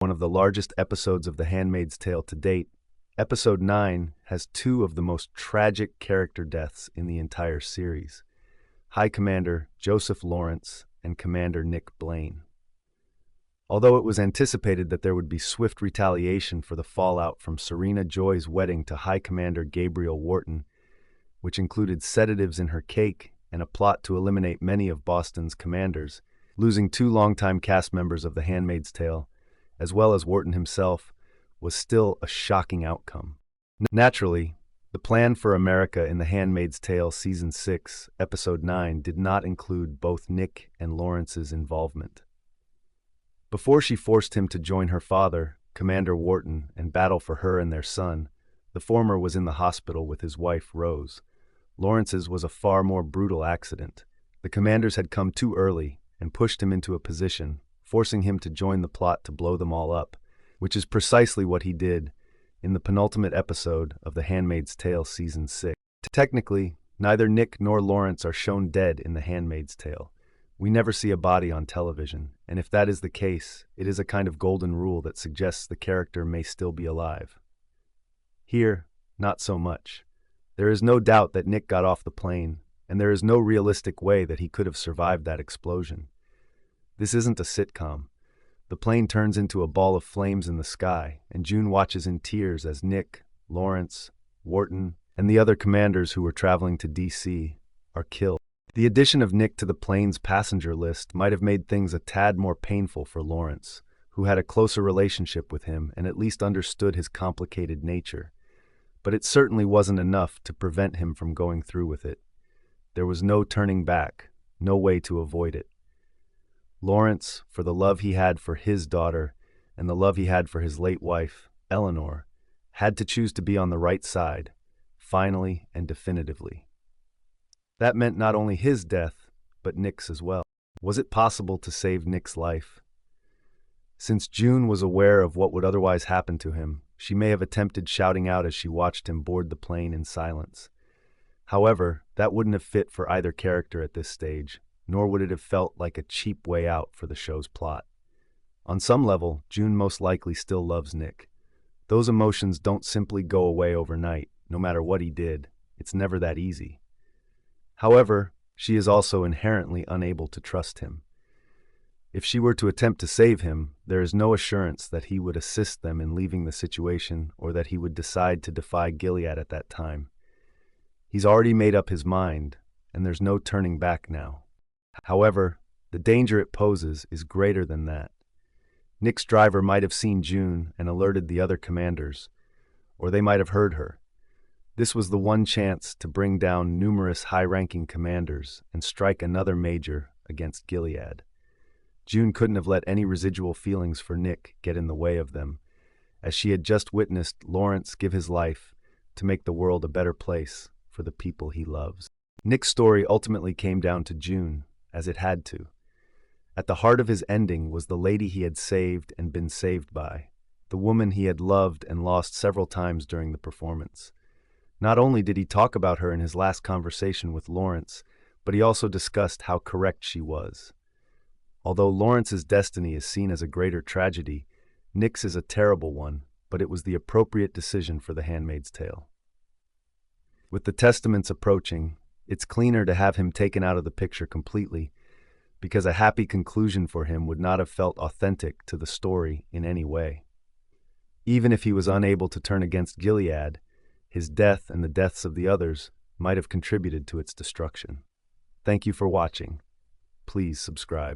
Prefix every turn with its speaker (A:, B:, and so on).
A: One of the largest episodes of The Handmaid's Tale to date, Episode 9 has two of the most tragic character deaths in the entire series: High Commander Joseph Lawrence and Commander Nick Blaine. Although it was anticipated that there would be swift retaliation for the fallout from Serena Joy's wedding to High Commander Gabriel Wharton, which included sedatives in her cake and a plot to eliminate many of Boston's commanders, losing two longtime cast members of The Handmaid's Tale, as well as Wharton himself, was still a shocking outcome. Naturally, the plan for America in The Handmaid's Tale Season 6, Episode 9 did not include both Nick and Lawrence's involvement. Before she forced him to join her father, Commander Wharton, and battle for her and their son, the former was in the hospital with his wife, Rose. Lawrence's was a far more brutal accident. The commanders had come too early and pushed him into a position, forcing him to join the plot to blow them all up, which is precisely what he did in the penultimate episode of The Handmaid's Tale Season 6. Technically, neither Nick nor Lawrence are shown dead in The Handmaid's Tale. We never see a body on television, and if that is the case, it is a kind of golden rule that suggests the character may still be alive. Here, not so much. There is no doubt that Nick got off the plane, and there is no realistic way that he could have survived that explosion. This isn't a sitcom. The plane turns into a ball of flames in the sky, and June watches in tears as Nick, Lawrence, Wharton, and the other commanders who were traveling to D.C. are killed. The addition of Nick to the plane's passenger list might have made things a tad more painful for Lawrence, who had a closer relationship with him and at least understood his complicated nature. But it certainly wasn't enough to prevent him from going through with it. There was no turning back, no way to avoid it. Lawrence, for the love he had for his daughter and the love he had for his late wife, Eleanor, had to choose to be on the right side, finally and definitively. That meant not only his death, but Nick's as well. Was it possible to save Nick's life? Since June was aware of what would otherwise happen to him, she may have attempted shouting out as she watched him board the plane in silence. However, that wouldn't have fit for either character at this stage, nor would it have felt like a cheap way out for the show's plot. On some level, June most likely still loves Nick. Those emotions don't simply go away overnight, no matter what he did. It's never that easy. However, she is also inherently unable to trust him. If she were to attempt to save him, there is no assurance that he would assist them in leaving the situation or that he would decide to defy Gilead at that time. He's already made up his mind, and there's no turning back now. However, the danger it poses is greater than that. Nick's driver might have seen June and alerted the other commanders, or they might have heard her. This was the one chance to bring down numerous high-ranking commanders and strike another major against Gilead. June couldn't have let any residual feelings for Nick get in the way of them, as she had just witnessed Lawrence give his life to make the world a better place for the people he loves. Nick's story ultimately came down to June, as it had to. At the heart of his ending was the lady he had saved and been saved by, the woman he had loved and lost several times during the performance. Not only did he talk about her in his last conversation with Lawrence, but he also discussed how correct she was. Although Lawrence's destiny is seen as a greater tragedy, Nick's is a terrible one, but it was the appropriate decision for The Handmaid's Tale. With the testaments approaching, it's cleaner to have him taken out of the picture completely, because a happy conclusion for him would not have felt authentic to the story in any way. Even if he was unable to turn against Gilead, his death and the deaths of the others might have contributed to its destruction. Thank you for watching. Please subscribe.